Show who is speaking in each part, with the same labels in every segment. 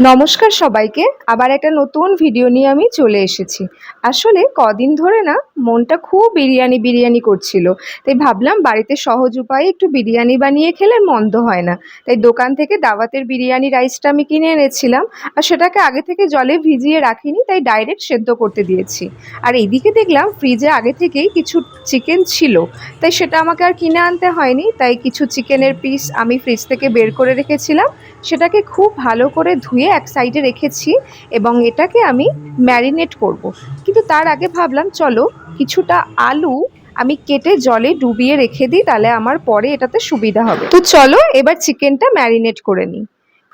Speaker 1: নমস্কার সবাইকে। আবার একটা নতুন ভিডিও নিয়ে আমি চলে এসেছি। আসলে কদিন ধরে না মনটা খুব বিরিয়ানি বিরিয়ানি করছিল। তাই ভাবলাম বাড়িতে সহজ উপায়ে একটু বিরিয়ানি বানিয়ে খেলে মন্দ হয় না। তাই দোকান থেকে দাওয়াতের বিরিয়ানি রাইসটা আমি কিনে এনেছিলাম। আর সেটাকে আগে থেকে জলে ভিজিয়ে রাখিনি, তাই ডাইরেক্ট সেদ্ধ করতে দিয়েছি। আর এইদিকে দেখলাম ফ্রিজে আগে থেকেই কিছু চিকেন ছিল, তাই সেটা আমাকে আর কিনে আনতে হয়নি। তাই কিছু চিকেনের পিস আমি ফ্রিজ থেকে বের করে রেখেছিলাম, সেটাকে খুব ভালো করে ধুয়ে এক সাইডে রেখেছি এবং এটাকে আমি ম্যারিনেট করব। কিন্তু তার আগে ভাবলাম চলো কিছুটা আলু আমি কেটে জলে ডুবিয়ে রেখে দিই, তাহলে আমার পরে এটাতে সুবিধা হবে। তো চলো এবার চিকেনটা ম্যারিনেট করে নিই।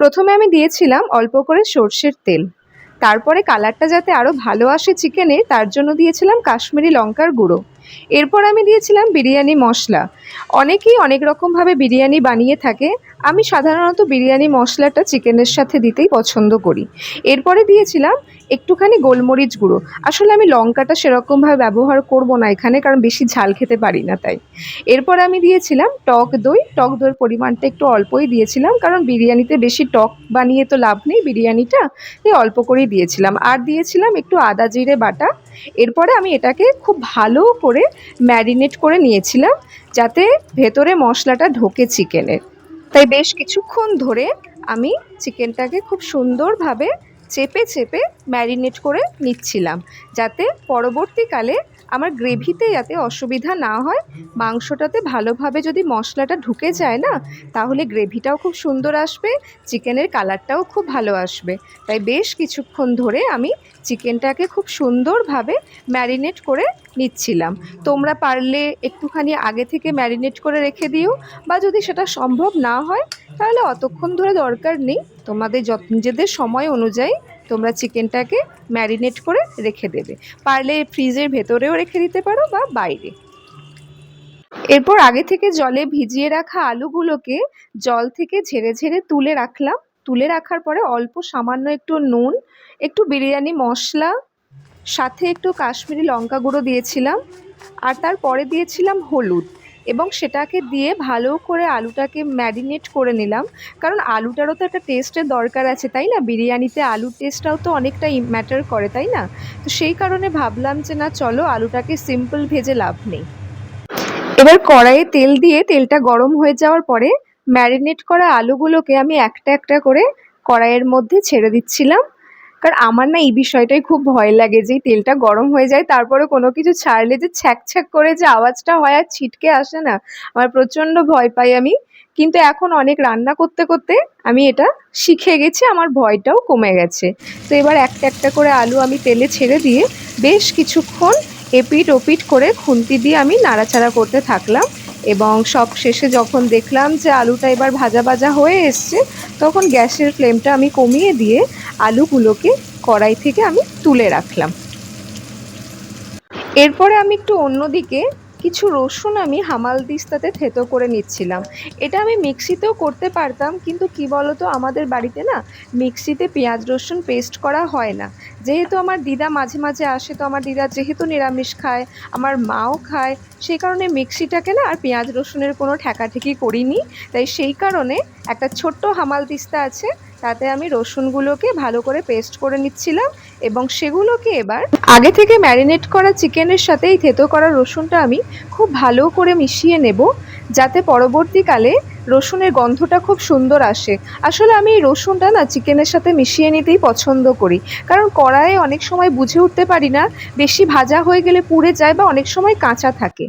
Speaker 1: প্রথমে আমি দিয়েছিলাম অল্প করে সর্ষের তেল, তারপরে কালারটা যাতে আরও ভালো আসে চিকেনে তার জন্য দিয়েছিলাম কাশ্মীরি লঙ্কার গুঁড়ো। এরপর আমি দিয়েছিলাম বিরিয়ানি মশলা। অনেকেই অনেক রকমভাবে বিরিয়ানি বানিয়ে থাকে, আমি সাধারণত বিরিয়ানি মশলাটা চিকেনের সাথে দিতেই পছন্দ করি। এরপরে দিয়েছিলাম একটুখানি গোলমরিচ গুঁড়ো। আসলে আমি লঙ্কাটা সেরকমভাবে ব্যবহার করব না এখানে, কারণ বেশি ঝাল খেতে পারি না তাই। এরপর আমি দিয়েছিলাম টক দই। টক দইয়ের পরিমাণটা একটু অল্পই দিয়েছিলাম, কারণ বিরিয়ানিতে বেশি টক বানিয়ে তো লাভ নেই বিরিয়ানিটা, এই অল্প করেই দিয়েছিলাম। আর দিয়েছিলাম একটু আদা জিরে বাটা। এরপরে আমি এটাকে খুব ভালো করে ম্যারিনেট করে নিয়েছিলাম, যাতে ভেতরে মশলাটা ঢোকে চিকেনের। তাই বেশ কিছুক্ষণ ধরে আমি চিকেনটাকে খুব সুন্দরভাবে চেপে চেপে ম্যারিনেট করে নিচ্ছিলাম, যাতে পরবর্তীকালে আমার গ্রেভিতে যাতে অসুবিধা না হয়। মাংসটাতে ভালোভাবে যদি মশলাটা ঢুকে যায় না, তাহলে গ্রেভিটাও খুব সুন্দর আসবে, চিকেনের কালারটাও খুব ভালো আসবে। তাই বেশ কিছুক্ষণ ধরে আমি চিকেনটাকে খুব সুন্দরভাবে ম্যারিনেট করে নিচ্ছিলাম। তোমরা পারলে একটুখানি আগে থেকে ম্যারিনেট করে রেখে দিও, বা যদি সেটা সম্ভব না হয় তাহলে অতক্ষণ ধরে দরকার নেই, তোমাদের নিজেদের সময় অনুযায়ী তোমরা চিকেনটাকে ম্যারিনেট করে রেখে দেবে। পারলে ফ্রিজের ভেতরেও রেখে দিতে পারো বা বাইরে। এরপর আগে থেকে জলে ভিজিয়ে রাখা আলুগুলোকে জল থেকে ঝেড়ে ঝেড়ে তুলে রাখলাম। তুলে রাখার পরে অল্প সামান্য একটু নুন, একটু বিরিয়ানি মশলা, সাথে একটু কাশ্মীরি লঙ্কা গুঁড়ো দিয়েছিলাম, আর তারপরে দিয়েছিলাম হলুদ, এবং সেটাকে দিয়ে ভালো করে আলুটাকে ম্যারিনেট করে নিলাম। কারণ আলুটারও তো একটা টেস্টের দরকার আছে, তাই না? বিরিয়ানিতে আলুর টেস্টটাও তো অনেকটা ম্যাটার করে, তাই না? তো সেই কারণে ভাবলাম যে না, চলো আলুটাকে সিম্পল ভেজে লাভ নেই। এবার কড়াইয়ে তেল দিয়ে তেলটা গরম হয়ে যাওয়ার পরে ম্যারিনেট করা আলুগুলোকে আমি একটা একটা করে কড়াইয়ের মধ্যে ছেড়ে দিচ্ছিলাম। কারণ আমার না এই বিষয়টাই খুব ভয় লাগে, যে তেলটা গরম হয়ে যায় তারপরে কোনো কিছু ছাড়লে যে ছ্যাক ছ্যাক করে যে আওয়াজটা হয় আর ছিটকে আসে না, আমার প্রচণ্ড ভয় পাই আমি। কিন্তু এখন অনেক রান্না করতে করতে আমি এটা শিখে গেছি, আমার ভয়টাও কমে গেছে। তো এবার একটা একটা করে আলু আমি তেলে ছেড়ে দিয়ে বেশ কিছুক্ষণ এপিট ওপিট করে খুন্তি দিয়ে আমি নাড়াচাড়া করতে থাকলাম। এবং সব শেষে যখন দেখলাম যে আলুটা এবার ভাজা ভাজা হয়ে এসছে, তখন গ্যাসের ফ্লেমটা আমি কমিয়ে দিয়ে আলুগুলোকে কড়াই থেকে আমি তুলে রাখলাম। এরপরে আমি একটু অন্যদিকে কিছু রসুন আমি হামালদিস্তাতে থেতো করে নিচ্ছিলাম। এটা আমি মিক্সিতেও করতে পারতাম, কিন্তু কি বলতো, আমাদের বাড়িতে না মিক্সিতে পেঁয়াজ রসুন পেস্ট করা হয় না। যেহেতু আমার দিদা মাঝে মাঝে আসে, তো আমার দিদা যেহেতু নিরামিষ খায়, আমার মাও খায়, সেই কারণে মিক্সিটাকে না আর পেঁয়াজ রসুনের কোনো ঠেকাঠেকি করিনি। তাই সেই কারণে একটা ছোট্ট হামালদিস্তা আছে, তাতে আমি রসুনগুলোকে ভালো করে পেস্ট করে নিচ্ছিলাম, এবং সেগুলোকে এবার আগে থেকে ম্যারিনেট করা চিকেনের সাথে এই থেতো করা রসুনটা আমি খুব ভালো করে মিশিয়ে নেব, যাতে পরবর্তীকালে রসুনের গন্ধটা খুব সুন্দর আসে। আসলে আমি এই রসুনটা না চিকেনের সাথে মিশিয়ে নিতেই পছন্দ করি, কারণ কড়াইয়ে অনেক সময় বুঝে উঠতে পারি না, বেশি ভাজা হয়ে গেলে পুড়ে যায় বা অনেক সময় কাঁচা থাকে।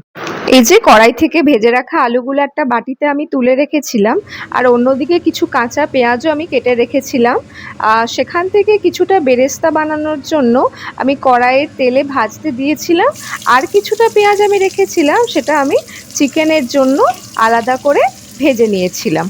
Speaker 1: এই যে কড়াই থেকে ভেজে রাখা আলুগুলো একটা বাটিতে আমি তুলে রেখেছিলাম, আর অন্যদিকে কিছু কাঁচা পেঁয়াজও আমি কেটে রেখেছিলাম। সেখান থেকে কিছুটা বেরেস্তা বানানোর জন্য আমি কড়াইয়ের তেলে ভাজতে দিয়েছিলাম, আর কিছুটা পেঁয়াজ আমি রেখেছিলাম, সেটা আমি চিকেনের জন্য আলাদা করে ভেজে নিয়েছিলাম।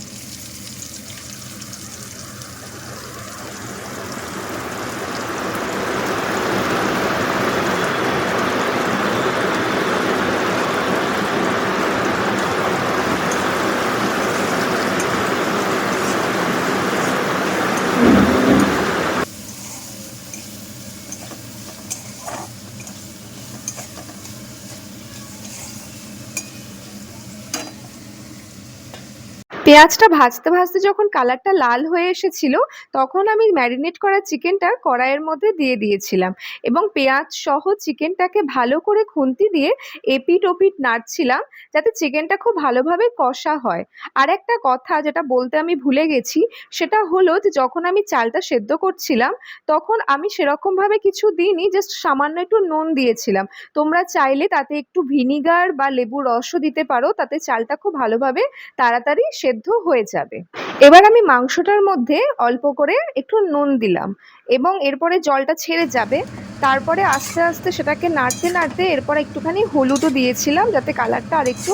Speaker 1: পেঁয়াজটা ভাজতে ভাজতে যখন কালারটা লাল হয়ে এসেছিল, তখন আমি ম্যারিনেট করা চিকেনটা কড়াইয়ের মধ্যে দিয়ে দিয়েছিলাম এবং পেঁয়াজ সহ চিকেনটাকে ভালো করে খুন্তি দিয়ে এপিট ওপিট নাড়ছিলাম, যাতে চিকেনটা খুব ভালোভাবে কষা হয়। আর একটা কথা যেটা বলতে আমি ভুলে গেছি, সেটা হলো যে যখন আমি চালটা সেদ্ধ করছিলাম, তখন আমি সেরকমভাবে কিছু দিইনি, জাস্ট সামান্য একটু নুন দিয়েছিলাম। তোমরা চাইলে তাতে একটু ভিনিগার বা লেবুর রসও দিতে পারো, তাতে চালটা খুব ভালোভাবে তাড়াতাড়ি সেদ্ধ হয়ে যাবে। এবার আমি মাংসটার মধ্যে অল্প করে একটু নুন দিলাম এবং এরপরে জলটা ছেড়ে যাবে। তারপরে আস্তে আস্তে সেটাকে নাড়তে নাড়তে এরপর একটুখানি হলুদও দিয়েছিলাম, যাতে কালারটা আর একটু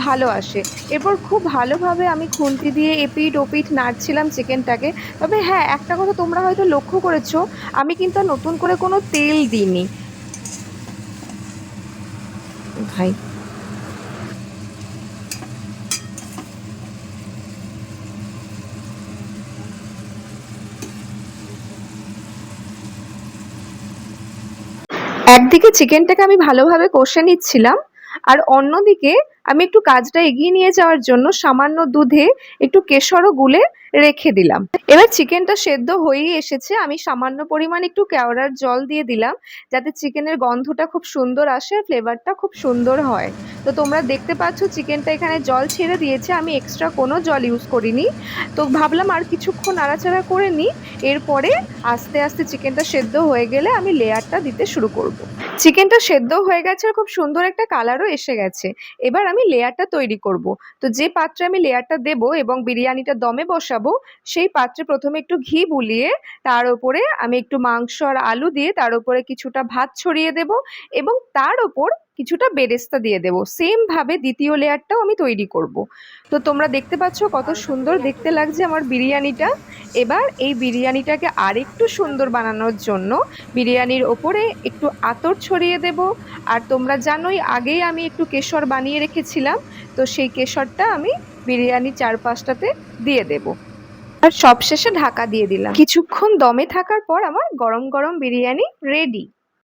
Speaker 1: ভালো আসে। এরপর খুব ভালোভাবে আমি খুন্তি দিয়ে এপিট ওপিট নাড়ছিলাম চিকেনটাকে। তবে হ্যাঁ, একটা কথা তোমরা হয়তো লক্ষ্য করেছো, আমি কিন্তু আর নতুন করে কোনো তেল দিইনি ভাই। একদিকে চিকেনটাকে আমি ভালোভাবে কষে নিচ্ছিলাম, আর অন্যদিকে আমি একটু কাজটা এগিয়ে নিয়ে যাওয়ার জন্য সামান্য দুধে একটু কেশরও গুলে রেখে দিলাম। এবার চিকেনটা সেদ্ধ হয়েই এসেছে, আমি সামান্য পরিমাণ একটু কেওড়ার জল দিয়ে দিলাম, যাতে চিকেনের গন্ধটা খুব সুন্দর আসে, ফ্লেভারটা খুব সুন্দর হয়। তো তোমরা দেখতে পাচ্ছ চিকেনটা এখানে জল ছেড়ে দিয়েছে, আমি এক্সট্রা কোনো জল ইউজ করিনি। তো ভাবলাম আর কিছুক্ষণ নাড়াচাড়া করে নিই, এরপরে আস্তে আস্তে চিকেনটা সেদ্ধ হয়ে গেলে আমি লেয়ারটা দিতে শুরু করব। চিকেনটা সেদ্ধ হয়ে গেছে আর খুব সুন্দর একটা কালারও এসে গেছে। এবার আমি লেয়ারটা তৈরি করব। তো যে পাত্রে আমি লেয়ারটা দেব এবং বিরিয়ানিটা দমে বসাবো, সেই পাত্রে প্রথমে একটু ঘি বুলিয়ে তার ওপরে আমি একটু মাংস আর আলু দিয়ে তার ওপরে কিছুটা ভাত ছড়িয়ে দেব এবং তার ওপর কিছুটা বেরেস্তা দিয়ে দেবো। সেম ভাবে দ্বিতীয় লেয়ারটাও আমি তৈরি করব। তো তোমরা দেখতে পাচ্ছ কত সুন্দর দেখতে লাগছে আমার বিরিয়ানিটা। এবার এই বিরিয়ানিটাকে আরেকটু সুন্দর বানানোর জন্য বিরিয়ানির ওপরে একটু আতর ছড়িয়ে দেব। আর তোমরা জানোই আগেই আমি একটু কেশর বানিয়ে রেখেছিলাম, তো সেই কেশরটা আমি বিরিয়ানির চারপাশটাতে দিয়ে দেব। আর সবশেষে ঢাকা দিয়ে দিলাম। কিছুক্ষণ দমে থাকার পর আমার গরম গরম বিরিয়ানি রেডি।